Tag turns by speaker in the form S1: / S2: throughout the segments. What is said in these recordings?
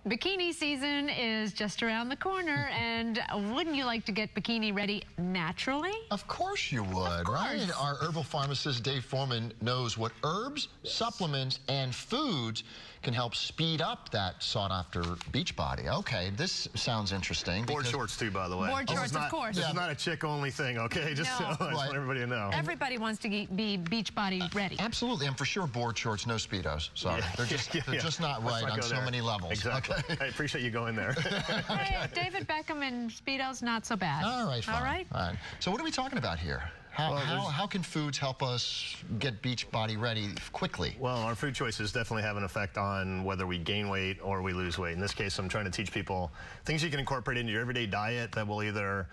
S1: Bikini season is just around the corner, and wouldn't you like to get bikini ready naturally?
S2: Of course you would, right? Our herbal pharmacist, Dave Foreman, knows what herbs, supplements, and foods can help speed up that sought-after beach body. Okay, this sounds interesting.
S3: Board shorts, too, by the way.
S1: Board shorts, of course.
S3: This is not a chick-only thing, okay? Just so I just want everybody to know.
S1: Everybody wants to be beach body ready.
S2: Absolutely, and for sure, board shorts, no Speedos. Sorry, they're just not right on so many levels.
S3: Exactly.
S2: Okay.
S3: I appreciate you going there.
S1: Hey, David Beckham and Speedos, not so bad.
S2: All right, fine.
S1: All right.
S2: All right. So what are we talking about here? How can foods help us get beach body ready quickly?
S3: Well, our food choices definitely have an effect on whether we gain weight or we lose weight. In this case, I'm trying to teach people things you can incorporate into your everyday diet that will either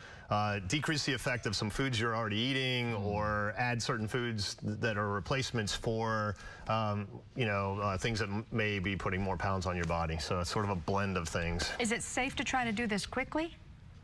S3: decrease the effect of some foods you're already eating or add certain foods that are replacements for, things that may be putting more pounds on your body. So it's sort of a blend of things.
S1: Is it safe to try to do this quickly?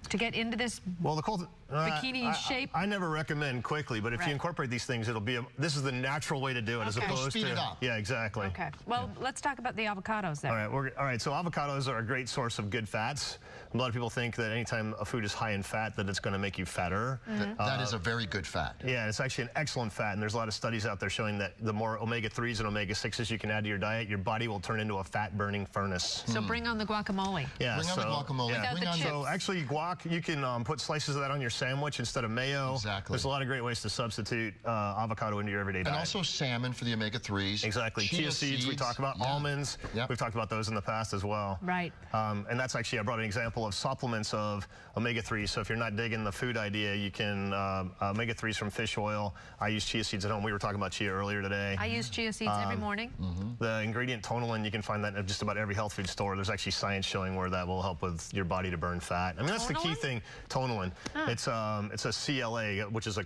S1: To get into this bikini shape?
S3: I never recommend quickly, but if you incorporate these things, it'll be this is the natural way to do it as opposed to
S2: speed it up.
S3: Yeah, exactly.
S1: Okay. Well, let's talk about the avocados then.
S3: All right. So avocados are a great source of good fats. A lot of people think that anytime a food is high in fat, that it's going to make you fatter.
S2: That is a very good fat.
S3: Yeah, it's actually an excellent fat, and there's a lot of studies out there showing that the more omega-3s and omega-6s you can add to your diet, your body will turn into a fat-burning furnace.
S1: So bring on the guacamole.
S3: Yeah,
S2: bring on the guacamole.
S1: Yeah.
S3: So actually, guac, you can put slices of that on your sandwich instead of mayo.
S2: Exactly.
S3: There's a lot of great ways to substitute avocado into your everyday diet.
S2: And also salmon for the omega-3s.
S3: Exactly. Chia seeds we talk about. Almonds. Yep. We've talked about those in the past as well.
S1: Right.
S3: And that's actually, I brought an example of supplements of omega-3s. So if you're not digging the food idea, you can, omega-3s from fish oil. I use chia seeds at home. We were talking about chia earlier today.
S1: I use chia seeds every morning.
S3: The ingredient tonolin, you can find that at just about every health food store. There's actually science showing where that will help with your body to burn fat. I mean, that's the key thing. Tonolin. It's a CLA, which is a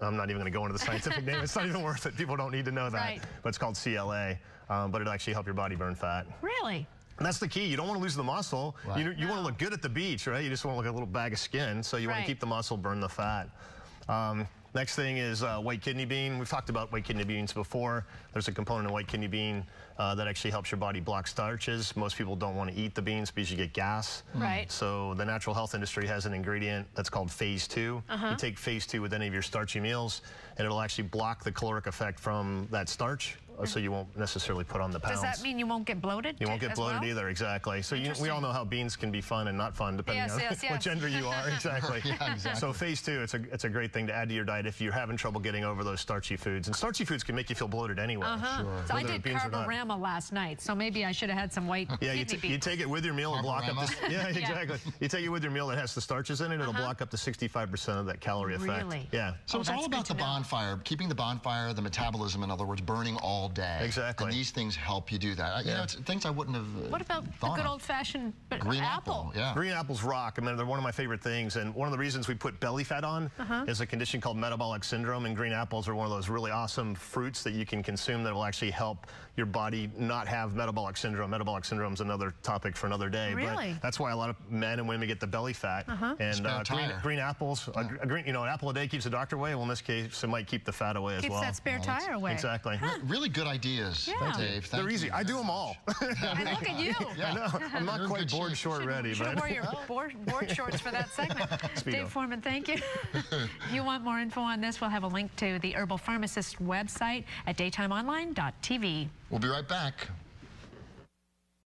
S3: I'm not even going to go into the scientific name. It's not even worth it. People don't need to know that.
S1: Right.
S3: But it's called CLA. But it'll actually help your body burn fat.
S1: Really?
S3: And that's the key. You don't want to lose the muscle. Right. You want to look good at the beach, right? You just want to look like a little bag of skin. So you want to keep the muscle, burn the fat. Next thing is white kidney bean. We've talked about white kidney beans before. There's a component of white kidney bean that actually helps your body block starches. Most people don't want to eat the beans because you get gas.
S1: Right.
S3: So the natural health industry has an ingredient that's called phase 2. You take phase 2 with any of your starchy meals, and it'll actually block the caloric effect from that starch. So you won't necessarily put on the pounds.
S1: Does that mean you won't get bloated?
S3: You won't get bloated either, exactly. So we all know how beans can be fun and not fun, depending on what gender you are. Exactly.
S2: Exactly.
S3: So phase 2, it's a great thing to add to your diet if you're having trouble getting over those starchy foods. And starchy foods can make you feel bloated anyway.
S1: Sure. So I did carborama last night, so maybe I should have had some white kidney beans.
S3: You take it with your meal and block up the... Yeah, exactly. You take it with your meal that has the starches in it, it'll block up to 65% of that calorie effect.
S1: Really?
S3: Yeah.
S2: So it's all about the bonfire, keeping the bonfire, the metabolism, in other words, burning all day.
S3: Exactly.
S2: And these things help you do that. You know, it's things I wouldn't have
S1: What about the good old-fashioned
S2: green apple? Yeah.
S3: Green apples rock. I mean, they're one of my favorite things. And one of the reasons we put belly fat on is a condition called metabolic syndrome. And green apples are one of those really awesome fruits that you can consume that will actually help your body not have metabolic syndrome. Metabolic syndrome is another topic for another day.
S1: Really?
S3: But that's why a lot of men and women get the belly fat. And green apples, an apple a day keeps the doctor away. Well, in this case, it might keep the fat away as well.
S1: Keeps that spare tire away.
S3: Exactly.
S2: Really good ideas, Dave.
S3: They're easy. I do them all.
S1: And look at you.
S3: I know. I'm not quite board short ready.
S1: Should have wore your board shorts for that segment. Dave Foreman, thank you. If you want more info on this, we'll have a link to the Herbal Pharmacist website at daytimeonline.tv.
S2: We'll be right back.